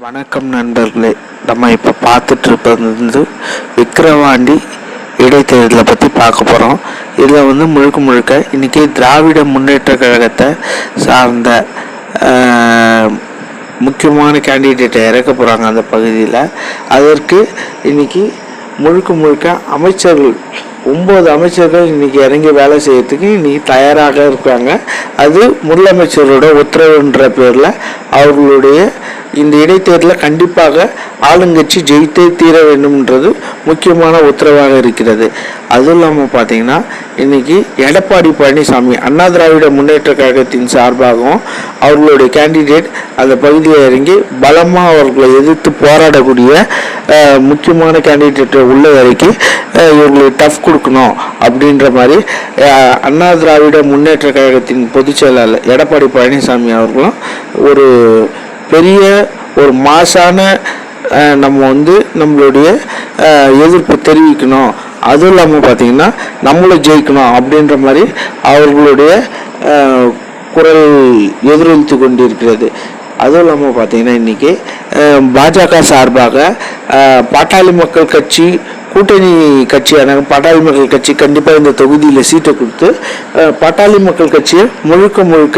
வணக்கம் நண்பர்களே. நம்ம இப்போ பார்த்துட்டு இருப்பது வந்து விக்கிரவாண்டி இடைத்தேர்தலை பற்றி பார்க்க போகிறோம். இதில் முழுக்க முழுக்க இன்றைக்கி திராவிட முன்னேற்ற கழகத்தை சார்ந்த முக்கியமான கேண்டிடேட்டை இறக்க போகிறாங்க அந்த பகுதியில். அதற்கு இன்றைக்கி முழுக்க முழுக்க அமைச்சர்கள் 9 அமைச்சர்கள் இன்றைக்கி இறங்கி வேலை செய்யறதுக்கு இன்றைக்கி தயாராக இருக்காங்க. அது முதலமைச்சரோட உத்தரவுன்ற பேரில் அவர்களுடைய இந்த இடைத்தேர்தலில் கண்டிப்பாக ஆளுங்கட்சி ஜெயித்தே தீர வேண்டும்ன்றது முக்கியமான உத்தரவாக இருக்கிறது. அதுவும் இல்லாமல் பார்த்தீங்கன்னா இன்றைக்கி எடப்பாடி பழனிசாமி அண்ணா திராவிட முன்னேற்ற கழகத்தின் சார்பாகவும் அவர்களுடைய கேண்டிடேட் அந்த பகுதியில் இறங்கி பலமாக அவர்களை எதிர்த்து போராடக்கூடிய முக்கியமான கேண்டிடேட்டை உள்ள வரைக்கும் இவர்களுக்கு டஃப் கொடுக்கணும் அப்படின்ற மாதிரி அண்ணா திராவிட முன்னேற்ற கழகத்தின் பொதுச் செயலாளர் எடப்பாடி பழனிசாமி அவர்களும் ஒரு பெரிய ஒரு மாசான நம்ம நம்மளுடைய எதிர்ப்பு தெரிவிக்கணும், அதுவும் இல்லாமல் பார்த்திங்கன்னா நம்மளும் ஜெயிக்கணும் அப்படின்ற மாதிரி அவர்களுடைய குரல் எதிரொலித்து கொண்டிருக்கிறது. அதுவும் இல்லாமல் பார்த்திங்கன்னா இன்றைக்கி பாஜக சார்பாக பாட்டாளி மக்கள் கட்சி கூட்டணி கட்சியான பாட்டாளி மக்கள் கட்சி கண்டிப்பாக இந்த தொகுதியில் சீட்டை கொடுத்து பாட்டாளி மக்கள் கட்சியை முழுக்க முழுக்க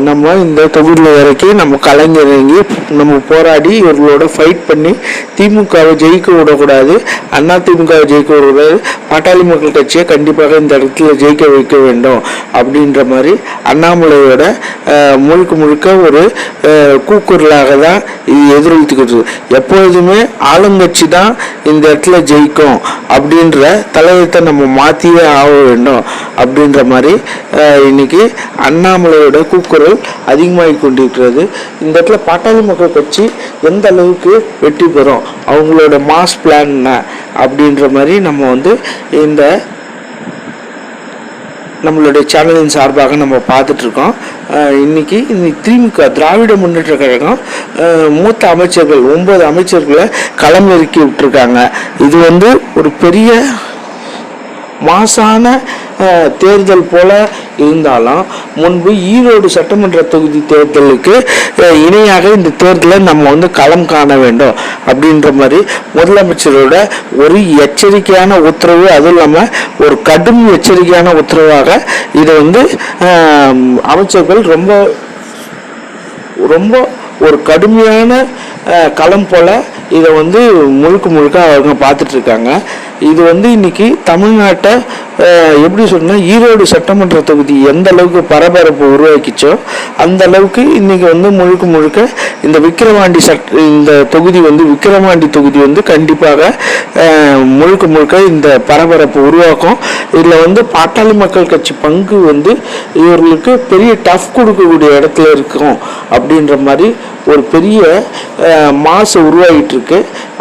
நம்ம இந்த தொகுதியில் வரைக்கும் நம்ம கலைஞரங்கி நம்ம போராடி இவர்களோட ஃபைட் பண்ணி திமுகவை ஜெயிக்க விடக்கூடாது, அண்ணா திமுகவை ஜெயிக்க விடக்கூடாது, பாட்டாளி மக்கள் கட்சியை கண்டிப்பாக இந்த இடத்துல ஜெயிக்க வைக்க வேண்டும் அப்படின்ற மாதிரி அண்ணாமலையோட முழுக்க முழுக்க ஒரு கூக்குரலாக தான் இது எதிரொலித்துக்கிட்டு. எப்பொழுதுமே ஆளுங்கட்சி தான் இந்த இடத்துல ஜெயிக்கும் அப்படின்ற தலையத்தை நம்ம மாற்றியே ஆக வேண்டும் அப்படின்ற மாதிரி இன்னைக்கு அண்ணாமலையோட கூக்குரல் அதிகமாகி கொண்டிருக்கிறது. இந்த இடத்துல பாட்டாளி மக்கள் கட்சி எந்த அளவுக்கு வெற்றி பெறும், அவங்களோட மாஸ் பிளான் என்ன அப்படின்ற மாதிரி நம்ம இந்த நம்மளுடைய சேனலின் சார்பாக நம்ம பார்த்துட்ருக்கோம். இன்னைக்கு திமுக திராவிட முன்னேற்ற கழகம் மூத்த அமைச்சர்கள் 9 அமைச்சர்களை களமிறக்கி விட்டுருக்காங்க. இது ஒரு பெரிய மாசான தேர்தல் போல இருந்தாலும் முன்பு ஈரோடு சட்டமன்ற தொகுதி தேர்தலுக்கு இணையாக இந்த தேர்தலை நம்ம களம் காண வேண்டும் அப்படின்ற மாதிரி முதலமைச்சரோட ஒரு எச்சரிக்கையான உத்தரவு, அதுவும் இல்லாமல் ஒரு கடும் எச்சரிக்கையான உத்தரவாக இதை அமைச்சர்கள் ரொம்ப ரொம்ப ஒரு கடுமையான களம் போல இதை முழுக்க முழுக்க அவங்க பார்த்துட்டு இருக்காங்க. இது இன்னைக்கு தமிழ்நாட்டை எப்படி சொன்னால் ஈரோடு சட்டமன்ற தொகுதி எந்த அளவுக்கு பரபரப்பு உருவாக்கிச்சோ அந்த அளவுக்கு இன்னைக்கு முழுக்க முழுக்க இந்த விக்கிரவாண்டி இந்த தொகுதி விக்கிரவாண்டி தொகுதி கண்டிப்பாக முழுக்க முழுக்க இந்த பரபரப்பு உருவாக்கும். இதில் பாட்டாளி மக்கள் கட்சி பங்கு இவர்களுக்கு பெரிய டஃப் கொடுக்கக்கூடிய இடத்துல இருக்கும் அப்படின்ற மாதிரி ஒரு பெரிய மாசு உருவாகிட்டு இருக்கு.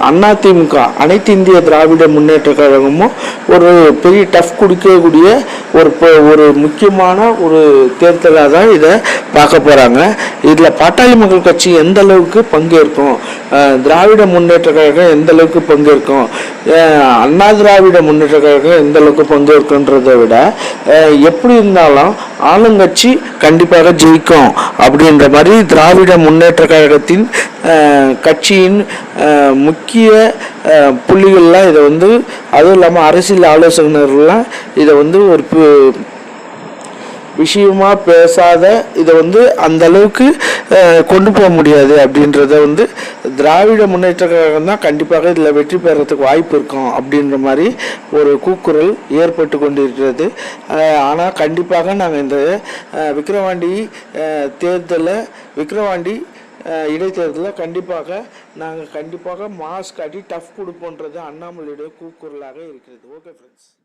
அதிமுக அனைத்து இந்திய திராவிட முன்னேற்ற கழகமும் ஒரு பெரிய டஃப் கொடுக்கக்கூடிய ஒரு முக்கியமான ஒரு தேர்தலாக தான் இதை பார்க்க போகிறாங்க. இதில் பாட்டாளி மக்கள் கட்சி எந்த அளவுக்கு பங்கேற்கும், திராவிட முன்னேற்ற கழகம் எந்த அளவுக்கு பங்கேற்கும், அண்ணா திராவிட முன்னேற்ற கழகம் எந்த அளவுக்கு பங்கேற்குன்றதை விட எப்படி இருந்தாலும் ஆளுங்கட்சி கண்டிப்பாக ஜெயிக்கும் அப்படின்ற மாதிரி திராவிட முன்னேற்ற கழகத்தின் கட்சியின் முக்கிய புள்ளிகள்லாம் இதை அதுவும் இல்லாமல் அரசியல் ஆலோசகர்கள்லாம் இதை ஒரு விஷயமா பேசாத இதை அந்த அளவுக்கு கொண்டு போக முடியாது அப்படின்றத திராவிட முன்னேற்ற கழகம் தான் கண்டிப்பாக இதில் வெற்றி பெறத்துக்கு வாய்ப்பு இருக்கும் அப்படின்ற மாதிரி ஒரு கூக்குரல் ஏற்பட்டு கொண்டிருக்கிறது. ஆனால் கண்டிப்பாக நாங்கள் இந்த விக்கிரவாண்டி இடைத்தேர்தலில் கண்டிப்பாக மாஸ்க் காட்டி டஃப் கொடுப்போன்றது அண்ணாமலையுடைய கூக்குரலாக இருக்கிறது. Okay friends.